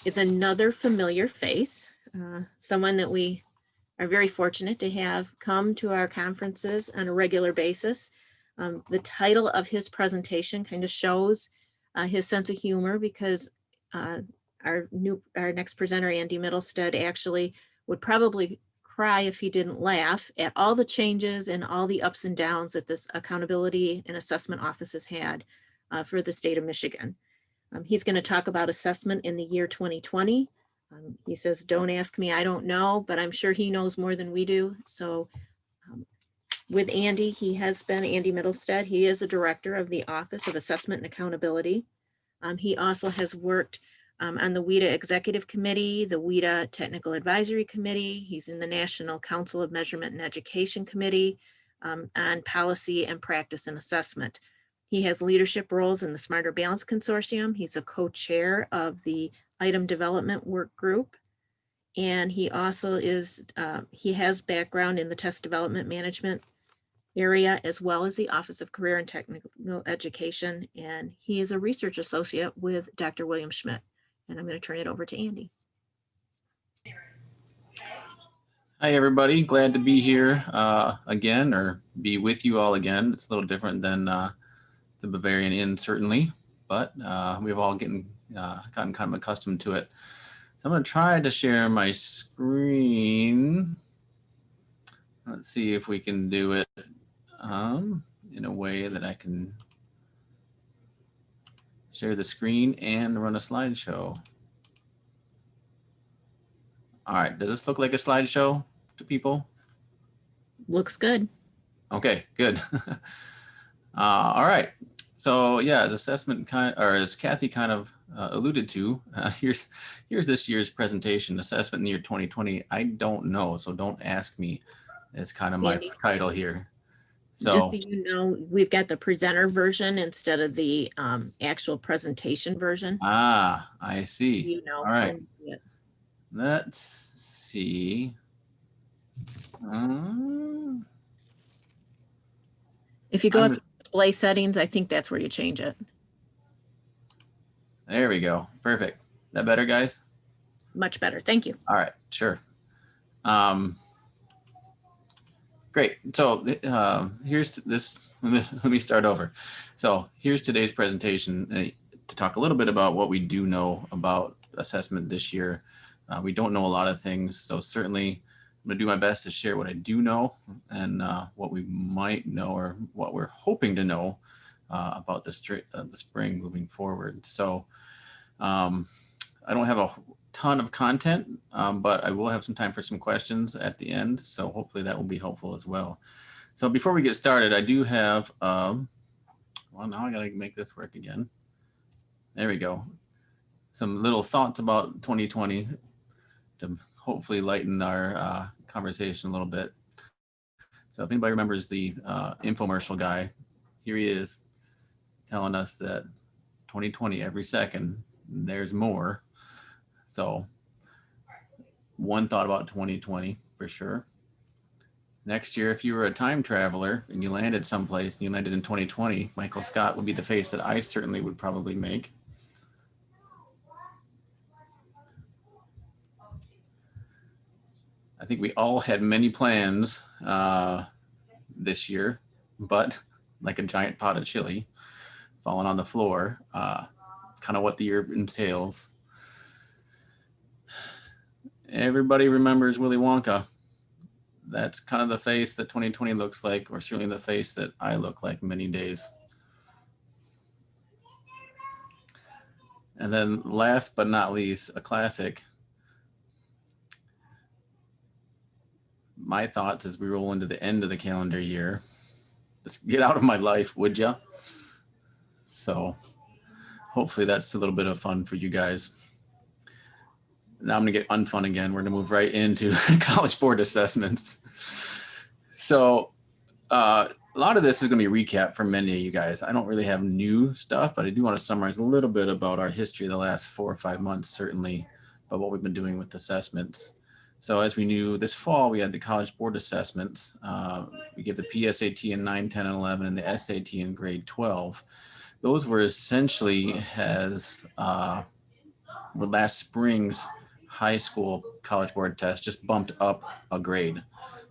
is another familiar face, someone that we are very fortunate to have come to our conferences on a regular basis. The title of his presentation kind of shows his sense of humor, because our next presenter, Andy Middlestead, actually would probably cry if he didn't laugh at all the changes and all the ups and downs that this accountability and assessment office has had for the state of Michigan. He's going to talk about assessment in the year 2020. He says, don't ask me, I don't know, but I'm sure he knows more than we do. So with Andy, Andy Middlestead, he is a director of the Office of Assessment and Accountability. He also has worked on the WEDA Executive Committee, the WEDA Technical Advisory Committee. He's in the National Council of Measurement and Education Committee on Policy and Practice and Assessment. He has leadership roles in the Smarter Balance Consortium. He's a co-chair of the Item Development Work Group. And he also he has background in the test development management area, as well as the Office of Career and Technical Education. And he is a research associate with Dr. William Schmidt. And I'm going to turn it over to Andy. Hi, everybody. Glad to be here again, or be with you all again. It's a little different than the Bavarian Inn, certainly, but we've all gotten kind of accustomed to it. So I'm going to try to share my screen. Let's see if we can do it in a way that I can share the screen and run a slideshow. All right, does this look like a slideshow to people? Looks good. Okay, good. All right. So yeah, as as Kathy kind of alluded to, here's this year's presentation, assessment in the year 2020. I don't know, so don't ask me. It's kind of my title here. So just so you know, we've got the presenter version instead of the actual presentation version. Ah, I see. You know. All right. Let's see. If you go to display settings, I think that's where you change it. There we go. Perfect. That better, guys? Much better. Thank you. All right. Sure. Great. So here's this. Let me start over. So here's today's presentation to talk a little bit about what we do know about assessment this year. We don't know a lot of things, so certainly I'm going to do my best to share what I do know and what we might know, or what we're hoping to know about the spring moving forward. So I don't have a ton of content, but I will have some time for some questions at the end. So hopefully that will be helpful as well. So before we get started, I do have, well, now I got to make this work again. There we go. Some little thoughts about 2020 to hopefully lighten our conversation a little bit. So if anybody remembers the infomercial guy, here he is telling us that 2020, every second, there's more. So one thought about 2020 for sure. Next year, if you were a time traveler and you landed someplace and you landed in 2020, Michael Scott would be the face that I certainly would probably make. I think we all had many plans this year, but like a giant pot of chili falling on the floor, it's kind of what the year entails. Everybody remembers Willy Wonka. That's kind of the face that 2020 looks like, or certainly the face that I look like many days. And then last but not least, a classic. My thoughts as we roll into the end of the calendar year. Just get out of my life, would ya? So hopefully that's a little bit of fun for you guys. Now I'm gonna get unfun again. We're gonna move right into College Board assessments. So a lot of this is gonna be a recap for many of you guys. I don't really have new stuff, but I do want to summarize a little bit about our history of the last 4 or 5 months, certainly, about what we've been doing with assessments. So as we knew this fall, we had the College Board assessments. We gave the PSAT in 9, 10, and 11, and the SAT in grade 12. Those were essentially as with last spring's high school College Board test just bumped up a grade,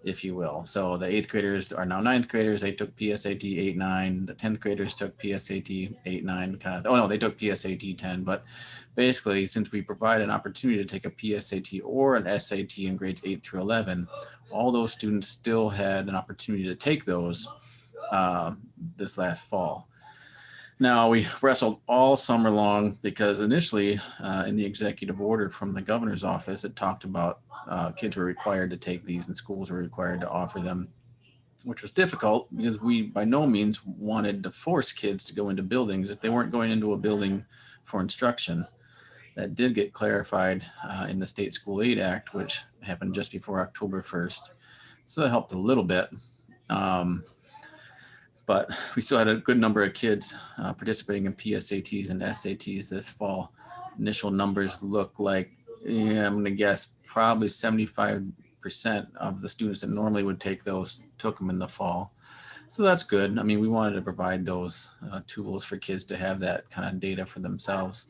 if you will. So the 8th graders are now 9th graders. They took PSAT 8, 9. The 10th graders took PSAT 8, 9. Oh no, they took PSAT 10. But basically, since we provide an opportunity to take a PSAT or an SAT in grades 8 through 11, all those students still had an opportunity to take those this last fall. Now, we wrestled all summer long because initially in the executive order from the governor's office, it talked about kids were required to take these and schools were required to offer them, which was difficult because we by no means wanted to force kids to go into buildings if they weren't going into a building for instruction. That did get clarified in the State School Aid Act, which happened just before October 1st. So that helped a little bit. But we still had a good number of kids participating in PSATs and SATs this fall. Initial numbers look like, I'm going to guess, probably 75% of the students that normally would take those took them in the fall. So that's good. I mean, we wanted to provide those tools for kids to have that kind of data for themselves.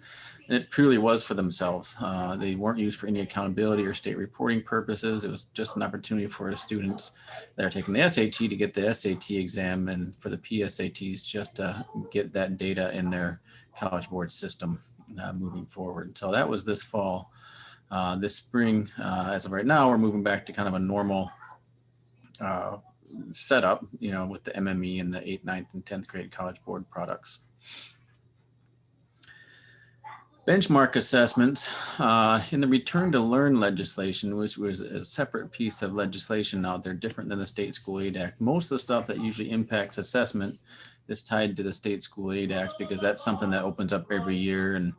And it truly was for themselves. They weren't used for any accountability or state reporting purposes. It was just an opportunity for the students that are taking the SAT to get the SAT exam and for the PSATs just to get that data in their College Board system moving forward. So that was this fall. This spring, as of right now, we're moving back to kind of a normal setup, with the MME and the 8th, 9th, and 10th grade College Board products. Benchmark assessments in the Return to Learn legislation, which was a separate piece of legislation out there, different than the State School Aid Act. Most of the stuff that usually impacts assessment is tied to the State School Aid Act because that's something that opens up every year, and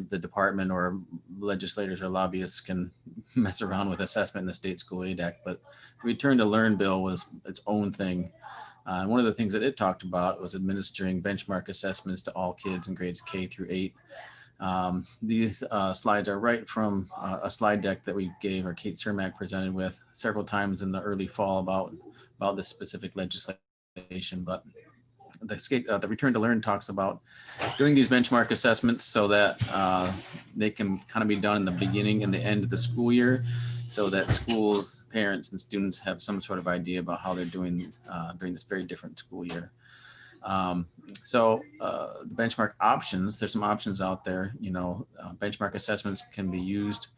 the department or legislators or lobbyists can mess around with assessment in the State School Aid Act. But the Return to Learn bill was its own thing. One of the things that it talked about was administering benchmark assessments to all kids in grades K through 8. These slides are right from a slide deck that we gave, or Kate Cermak presented with several times in the early fall about this specific legislation. But the Return to Learn talks about doing these benchmark assessments so that they can kind of be done in the beginning and the end of the school year, so that schools, parents, and students have some sort of idea about how they're doing during this very different school year. The benchmark options, there's some options out there. Benchmark assessments can be used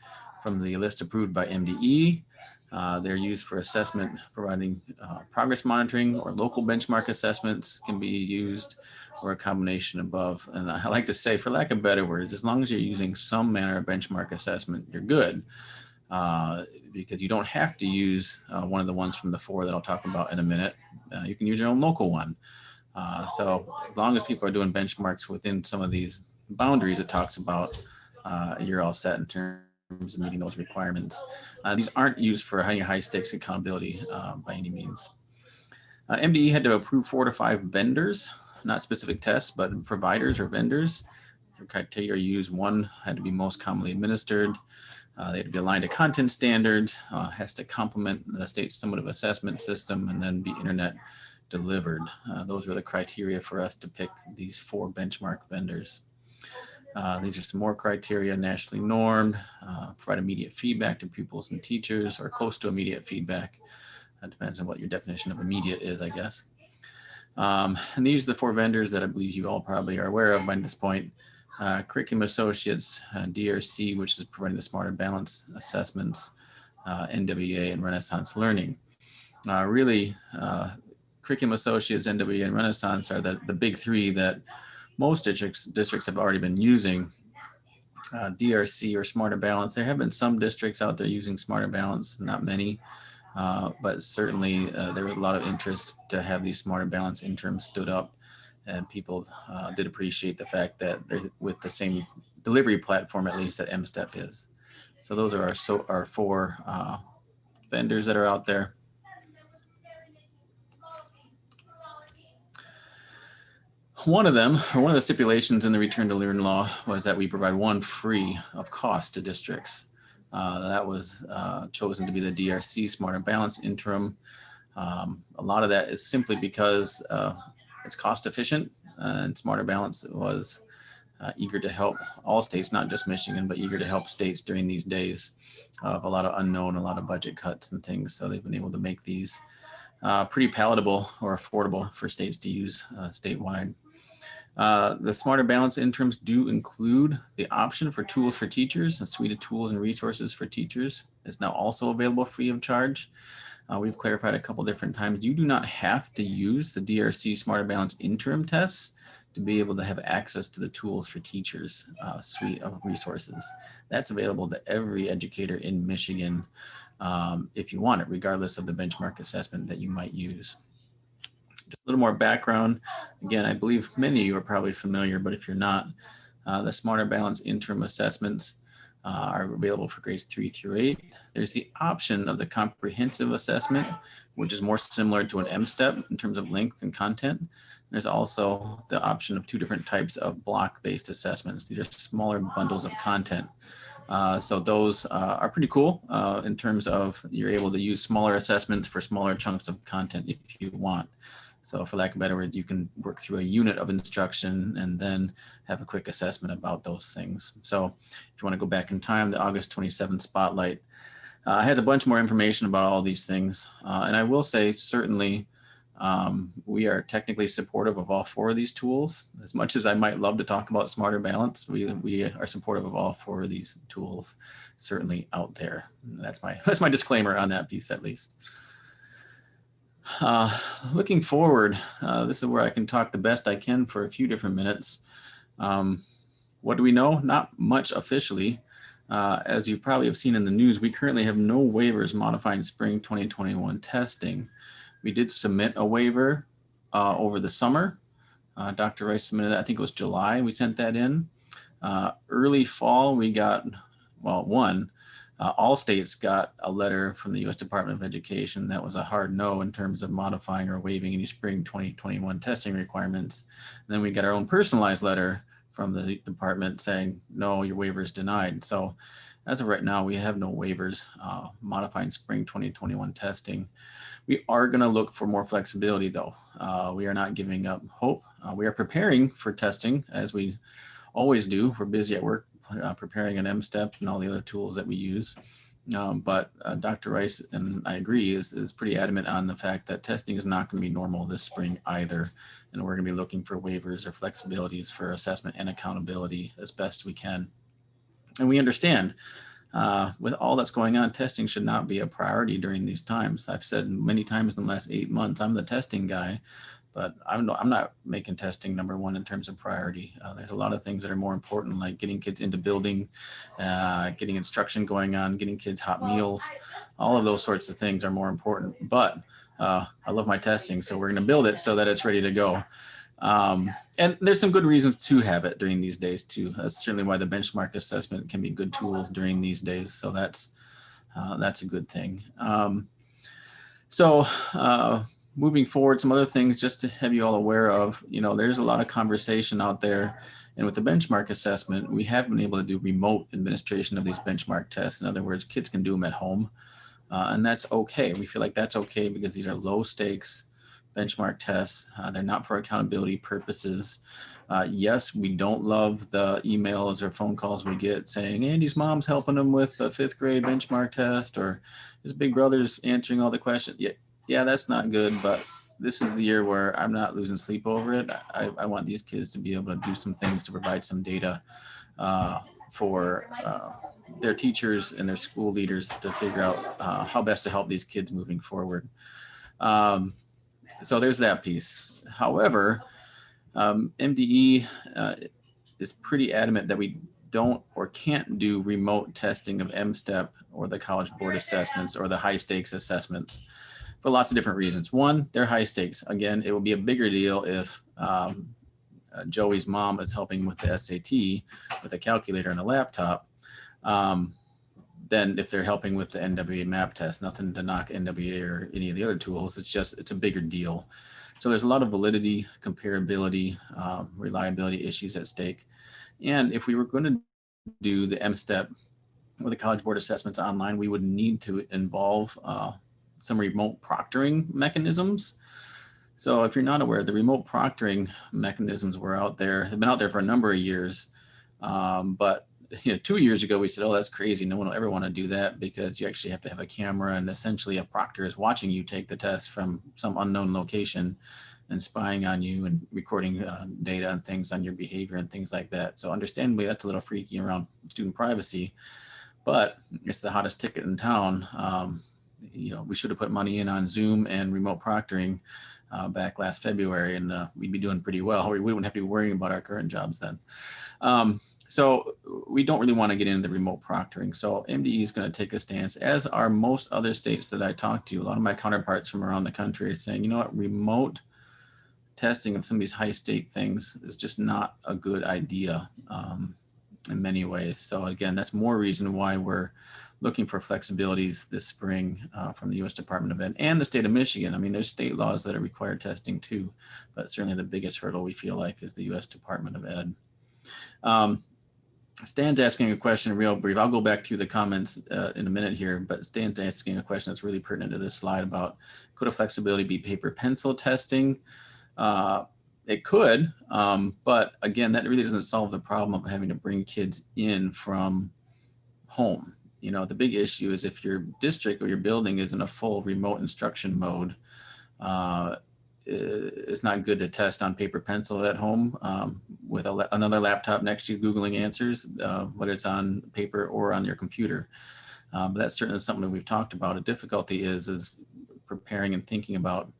from the list approved by MDE. They're used for assessment, providing progress monitoring, or local benchmark assessments can be used, or a combination above. And I like to say, for lack of better words, as long as you're using some manner of benchmark assessment, you're good, because you don't have to use one of the ones from the 4 that I'll talk about in a minute. You can use your own local one. So as long as people are doing benchmarks within some of these boundaries it talks about, you're all set in terms of meeting those requirements. These aren't used for high stakes accountability by any means. MDE had to approve 4 to 5 vendors, not specific tests, but providers or vendors. The criteria used: 1 had to be most commonly administered. They had to be aligned to content standards, has to complement the state summative assessment system, and then be internet delivered. Those were the criteria for us to pick these 4 benchmark vendors. These are some more criteria: nationally normed, provide immediate feedback to pupils and teachers, or close to immediate feedback. That depends on what your definition of immediate is, I guess. And these are the 4 vendors that I believe you all probably are aware of by this point. Curriculum Associates, DRC, which is providing the Smarter Balance assessments, NWA, and Renaissance Learning. Curriculum Associates, NWA, and Renaissance are the big 3 that most districts have already been using. DRC, or Smarter Balance, there have been some districts out there using Smarter Balance, not many, but certainly there was a lot of interest to have these Smarter Balance interims stood up, and people did appreciate the fact that they're with the same delivery platform, at least, that MSTEP is. So those are our 4 vendors that are out there. One of the stipulations in the Return to Learn law was that we provide 1 free of cost to districts. That was chosen to be the DRC Smarter Balance interim. A lot of that is simply because it's cost efficient, and Smarter Balance was eager to help all states, not just Michigan, but eager to help states during these days of a lot of unknown, a lot of budget cuts and things. So they've been able to make these pretty palatable or affordable for states to use statewide. The Smarter Balance interims do include the option for tools for teachers. A suite of tools and resources for teachers is now also available free of charge. We've clarified a couple different times. You do not have to use the DRC Smarter Balance interim tests to be able to have access to the tools for teachers suite of resources. That's available to every educator in Michigan if you want it, regardless of the benchmark assessment that you might use. Just a little more background. Again, I believe many of you are probably familiar, but if you're not, the Smarter Balance interim assessments are available for grades 3 through 8. There's the option of the comprehensive assessment, which is more similar to an M-STEP in terms of length and content. There's also the option of 2 different types of block-based assessments. These are smaller bundles of content. So those are pretty cool in terms of you're able to use smaller assessments for smaller chunks of content if you want. So for lack of better words, you can work through a unit of instruction and then have a quick assessment about those things. So if you want to go back in time, the August 27th Spotlight has a bunch more information about all these things. And I will say, certainly, we are technically supportive of all 4 of these tools. As much as I might love to talk about Smarter Balance, we are supportive of all 4 of these tools, certainly out there. That's my disclaimer on that piece, at least. Looking forward, this is where I can talk the best I can for a few different minutes. What do we know? Not much officially. As you probably have seen in the news, we currently have no waivers modifying spring 2021 testing. We did submit a waiver over the summer. Dr. Rice submitted that, I think it was July, we sent that in. Early fall, we got, well, all states got a letter from the U.S. Department of Education that was a hard no in terms of modifying or waiving any spring 2021 testing requirements. And then we got our own personalized letter from the department saying, no, your waiver is denied. So as of right now, we have no waivers modifying spring 2021 testing. We are going to look for more flexibility, though. We are not giving up hope. We are preparing for testing, as we always do. We're busy at work preparing an M-STEP and all the other tools that we use. But Dr. Rice, and I agree, is pretty adamant on the fact that testing is not going to be normal this spring either. And we're going to be looking for waivers or flexibilities for assessment and accountability as best we can. And we understand with all that's going on, testing should not be a priority during these times. I've said many times in the last 8 months, I'm the testing guy, but I'm not making testing number 1 in terms of priority. There's a lot of things that are more important, like getting kids into building, getting instruction going on, getting kids hot meals. All of those sorts of things are more important. But I love my testing, so we're going to build it so that it's ready to go. And there's some good reasons to have it during these days too. That's certainly why the benchmark assessment can be good tools during these days. So that's a good thing. Moving forward, some other things just to have you all aware of, there's a lot of conversation out there. And with the benchmark assessment, we have been able to do remote administration of these benchmark tests. In other words, kids can do them at home. And that's okay. We feel like that's okay because these are low stakes benchmark tests. They're not for accountability purposes. Yes, we don't love the emails or phone calls we get saying Andy's mom's helping him with the 5th grade benchmark test, or his big brother's answering all the questions. Yeah, that's not good, but this is the year where I'm not losing sleep over it. I want these kids to be able to do some things to provide some data for their teachers and their school leaders to figure out how best to help these kids moving forward. So there's that piece. However, MDE is pretty adamant that we don't or can't do remote testing of M-STEP or the College Board assessments or the high stakes assessments for lots of different reasons. One, they're high stakes. Again, it will be a bigger deal if Joey's mom is helping with the SAT with a calculator and a laptop than if they're helping with the NWA map test. Nothing to knock NWA or any of the other tools. It's a bigger deal. So there's a lot of validity, comparability, reliability issues at stake. And if we were going to do the M-STEP or the College Board assessments online, we would need to involve some remote proctoring mechanisms. So if you're not aware, the remote proctoring mechanisms were out there, have been out there for a number of years. But 2 years ago, we said, oh, that's crazy. No one will ever want to do that because you actually have to have a camera and essentially a proctor is watching you take the test from some unknown location and spying on you and recording data and things on your behavior and things like that. So understandably, that's a little freaky around student privacy, but it's the hottest ticket in town. We should have put money in on Zoom and remote proctoring back last February, and we'd be doing pretty well. We wouldn't have to be worrying about our current jobs then. So we don't really want to get into the remote proctoring. So MDE is going to take a stance, as are most other states that I talk to. A lot of my counterparts from around the country are saying, you know what, remote testing of some of these high stake things is just not a good idea in many ways. So again, that's more reason why we're looking for flexibilities this spring from the U.S. Department of Ed and the state of Michigan. I mean, there's state laws that require testing too, but certainly the biggest hurdle we feel like is the U.S. Department of Ed. Stan's asking a question real brief. I'll go back through the comments in a minute here, but Stan's asking a question that's really pertinent to this slide about, could a flexibility be paper pencil testing? It could, but again, that really doesn't solve the problem of having to bring kids in from home. The big issue is if your district or your building is in a full remote instruction mode, it's not good to test on paper pencil at home with another laptop next to you Googling answers, whether it's on paper or on your computer. But that's certainly something that we've talked about. A difficulty is preparing and thinking about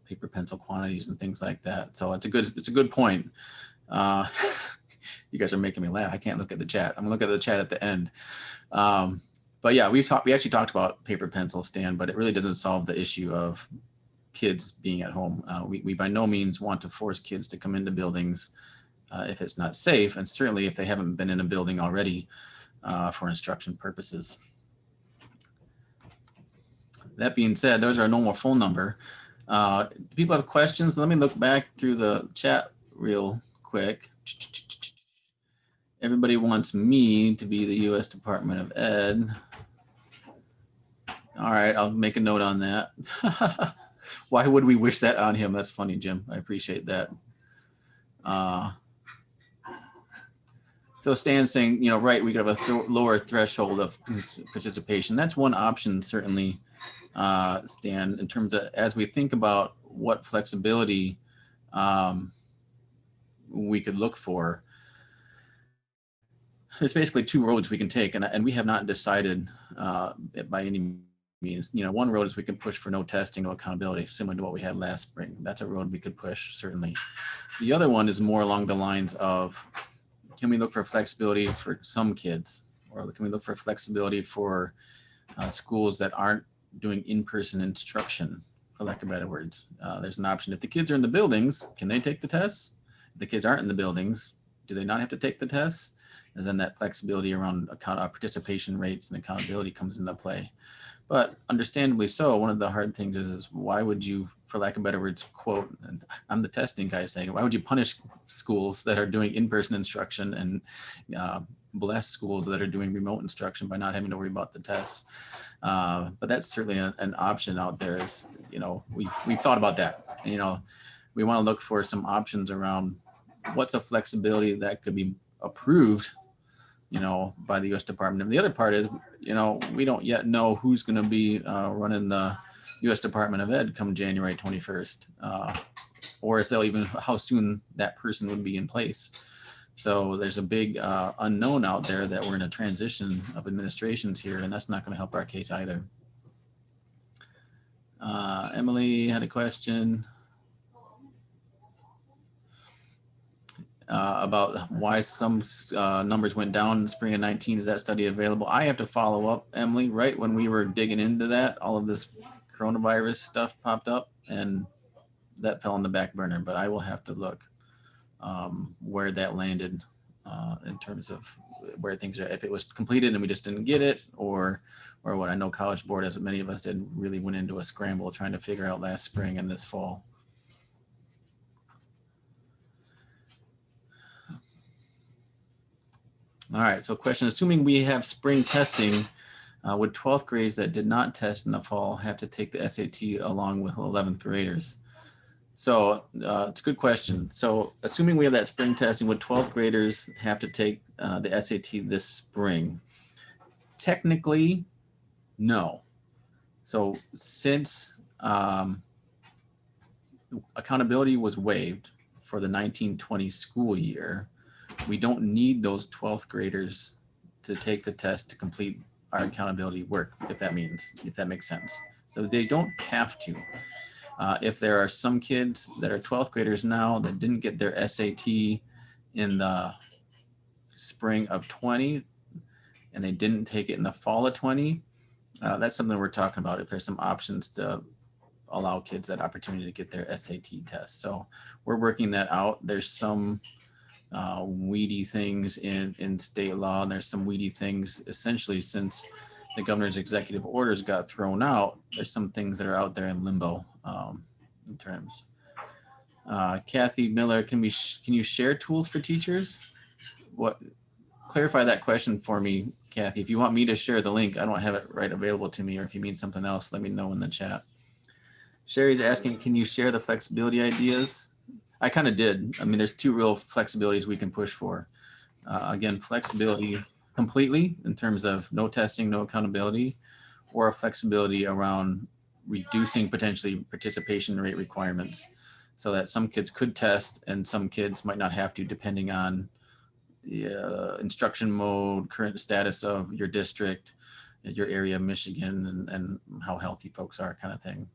paper pencil quantities and things like that. So it's a good point. You guys are making me laugh. I can't look at the chat. I'm gonna look at the chat at the end. But yeah, we actually talked about paper pencil, Stan, but it really doesn't solve the issue of kids being at home. We by no means want to force kids to come into buildings if it's not safe, and certainly if they haven't been in a building already for instruction purposes. That being said, those are a normal phone number. Do people have questions? Let me look back through the chat real quick. Everybody wants me to be the U.S. Department of Ed. All right, I'll make a note on that. Why would we wish that on him? That's funny, Jim. I appreciate that. So Stan's saying, right, we could have a lower threshold of participation. That's one option, certainly, Stan, in terms of as we think about what flexibility we could look for. There's basically two roads we can take, and we have not decided by any means. One road is we can push for no testing, no accountability, similar to what we had last spring. That's a road we could push, certainly. The other one is more along the lines of, can we look for flexibility for some kids, or can we look for flexibility for schools that aren't doing in-person instruction, for lack of better words? There's an option. If the kids are in the buildings, can they take the tests? If the kids aren't in the buildings, do they not have to take the tests? And then that flexibility around participation rates and accountability comes into play. But understandably so, one of the hard things is why would you, for lack of better words, quote, and I'm the testing guy saying, why would you punish schools that are doing in-person instruction and bless schools that are doing remote instruction by not having to worry about the tests? But that's certainly an option out there. Is, we've thought about that. We want to look for some options around what's a flexibility that could be approved by the U.S. Department. And the other part is, we don't yet know who's going to be running the U.S. Department of Ed come January 21st, or if they'll even, how soon that person would be in place. So there's a big unknown out there that we're in a transition of administrations here, and that's not going to help our case either. Emily had a question about why some numbers went down in the spring of 19. Is that study available? I have to follow up, Emily. Right when we were digging into that, all of this coronavirus stuff popped up, and that fell on the back burner. But I will have to look where that landed in terms of where things are. If it was completed and we just didn't get it, or what. I know College Board, as many of us did, really went into a scramble trying to figure out last spring and this fall. All right, so question, assuming we have spring testing, would 12th grades that did not test in the fall have to take the SAT along with 11th graders? So it's a good question. So assuming we have that spring testing, would 12th graders have to take the SAT this spring? Technically, no. So since accountability was waived for the 1920 school year, we don't need those 12th graders to take the test to complete our accountability work, if that makes sense. So they don't have to. If there are some kids that are 12th graders now that didn't get their SAT in the spring of 20 and they didn't take it in the fall of 20, that's something we're talking about. If there's some options to allow kids that opportunity to get their SAT test. So we're working that out. There's some weedy things in state law, and there's some weedy things essentially since the governor's executive orders got thrown out. There's some things that are out there in limbo in terms. Kathy Miller, can you share tools for teachers? Clarify that question for me, Kathy. If you want me to share the link, I don't have it right available to me, or if you mean something else, let me know in the chat. Sherry's asking, can you share the flexibility ideas? I kind of did. I mean, there's two real flexibilities we can push for. Again, flexibility completely in terms of no testing, no accountability, or a flexibility around reducing potentially participation rate requirements so that some kids could test and some kids might not have to, depending on the instruction mode, current status of your district, your area of Michigan, and how healthy folks are, kind of thing.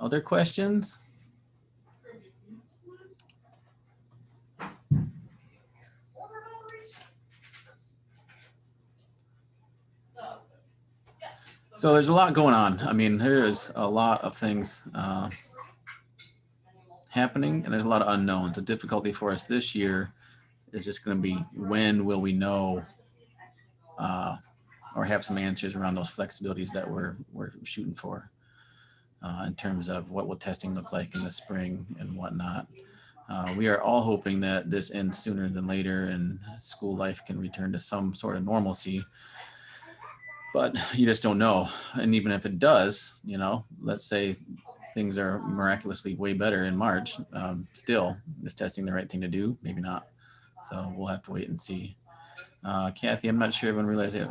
Other questions? So there's a lot going on. I mean, there is a lot of things happening, and there's a lot of unknowns. The difficulty for us this year is just going to be, when will we know or have some answers around those flexibilities that we're shooting for in terms of what will testing look like in the spring and whatnot. We are all hoping that this ends sooner than later and school life can return to some sort of normalcy. But you just don't know. And even if it does, you know, let's say things are miraculously way better in March, still, is testing the right thing to do? Maybe not. So we'll have to wait and see. Kathy, I'm not sure everyone realized it.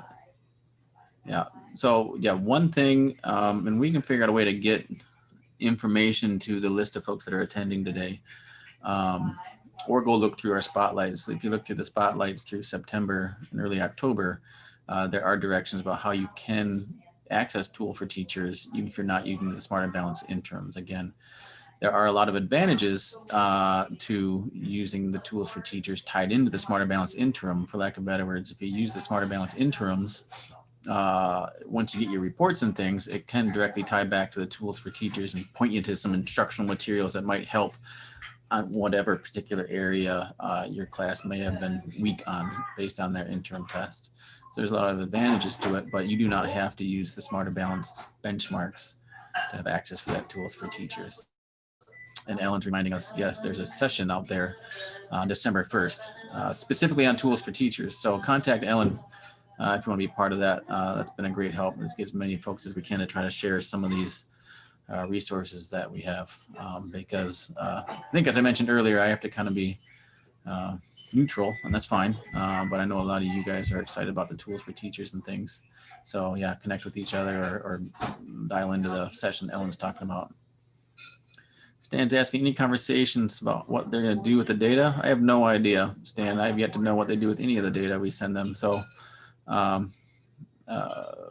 Yeah. So yeah, one thing, and we can figure out a way to get information to the list of folks that are attending today, or go look through our spotlights. If you look through the spotlights through September and early October, there are directions about how you can access tool for teachers, even if you're not using the Smart and Balanced interims. Again, there are a lot of advantages to using the tools for teachers tied into the Smart and Balanced interim, for lack of better words. If you use the Smart and Balanced interims, once you get your reports and things, it can directly tie back to the tools for teachers and point you to some instructional materials that might help on whatever particular area your class may have been weak on based on their interim test. So there's a lot of advantages to it, but you do not have to use the Smart and Balanced benchmarks to have access for that tools for teachers. And Ellen's reminding us, yes, there's a session out there on December 1st, specifically on tools for teachers. So contact Ellen if you want to be part of that. That's been a great help. Let's get as many folks as we can to try to share some of these resources that we have, because I think, as I mentioned earlier, I have to kind of be neutral, and that's fine. But I know a lot of you guys are excited about the tools for teachers and things. So yeah, connect with each other or dial into the session Ellen's talking about. Stan's asking, any conversations about what they're going to do with the data? I have no idea, Stan. I have yet to know what they do with any of the data we send them. So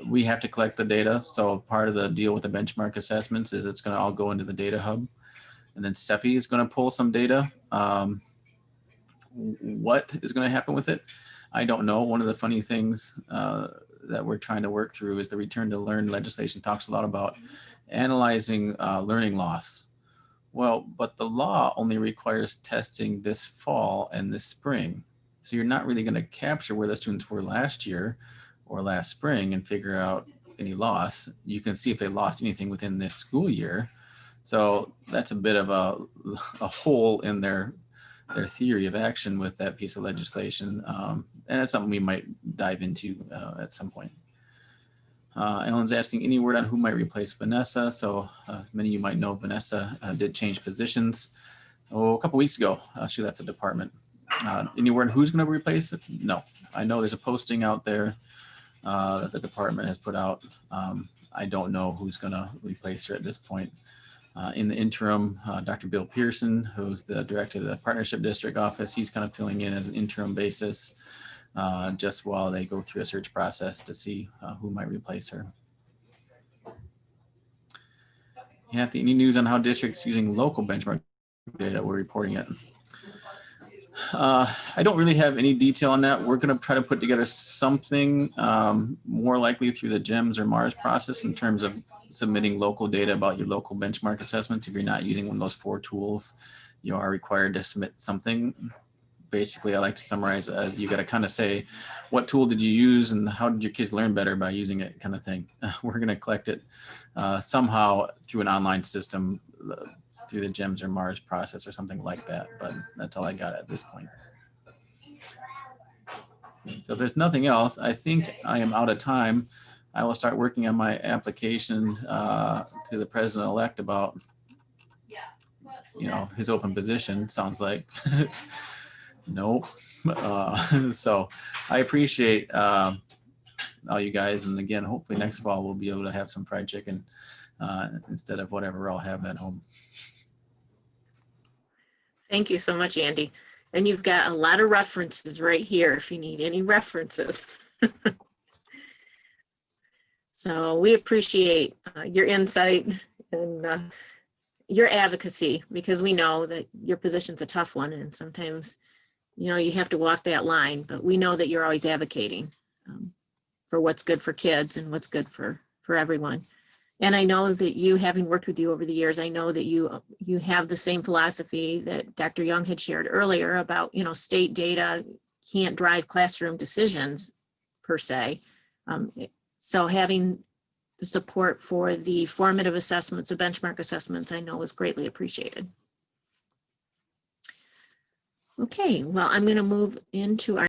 we have to collect the data. So part of the deal with the benchmark assessments is it's going to all go into the data hub. And then CEPI is going to pull some data. What is going to happen with it? I don't know. One of the funny things that we're trying to work through is the return to learn legislation talks a lot about analyzing learning loss. Well, but the law only requires testing this fall and this spring. So you're not really going to capture where the students were last year or last spring and figure out any loss. You can see if they lost anything within this school year. So that's a bit of a hole in their theory of action with that piece of legislation. And that's something we might dive into at some point. Ellen's asking any word on who might replace Vanessa. So many of you might know Vanessa did change positions a couple weeks ago. She left the department. Any word who's going to replace it? No, I know there's a posting out there that the department has put out. I don't know who's going to replace her at this point. In the interim, Dr. Bill Pearson, who's the director of the Partnership District Office, he's kind of filling in at an interim basis just while they go through a search process to see who might replace her. Kathy, any news on how districts using local benchmark data we're reporting it? I don't really have any detail on that. We're going to try to put together something more likely through the GEMS or MARS process in terms of submitting local data about your local benchmark assessments. If you're not using one of those 4 tools, you are required to submit something. Basically, I like to summarize as you got to kind of say, what tool did you use and how did your kids learn better by using it, kind of thing. We're going to collect it somehow through an online system, through the GEMS or MARS process or something like that, but that's all I got at this point. So if there's nothing else, I think I am out of time. I will start working on my application to the president-elect about, his open position. Sounds like nope. So I appreciate all you guys, and again, hopefully next fall we'll be able to have some fried chicken instead of whatever I'll have at home. Thank you so much, Andy. And you've got a lot of references right here if you need any references. So we appreciate your insight and your advocacy, because we know that your position's a tough one and sometimes, you have to walk that line, but we know that you're always advocating for what's good for kids and what's good for everyone. And I know that you, having worked with you over the years, I know that you have the same philosophy that Dr. Young had shared earlier about, state data can't drive classroom decisions per se. So having the support for the formative assessments, the benchmark assessments, I know is greatly appreciated. Okay, well, I'm going to move into our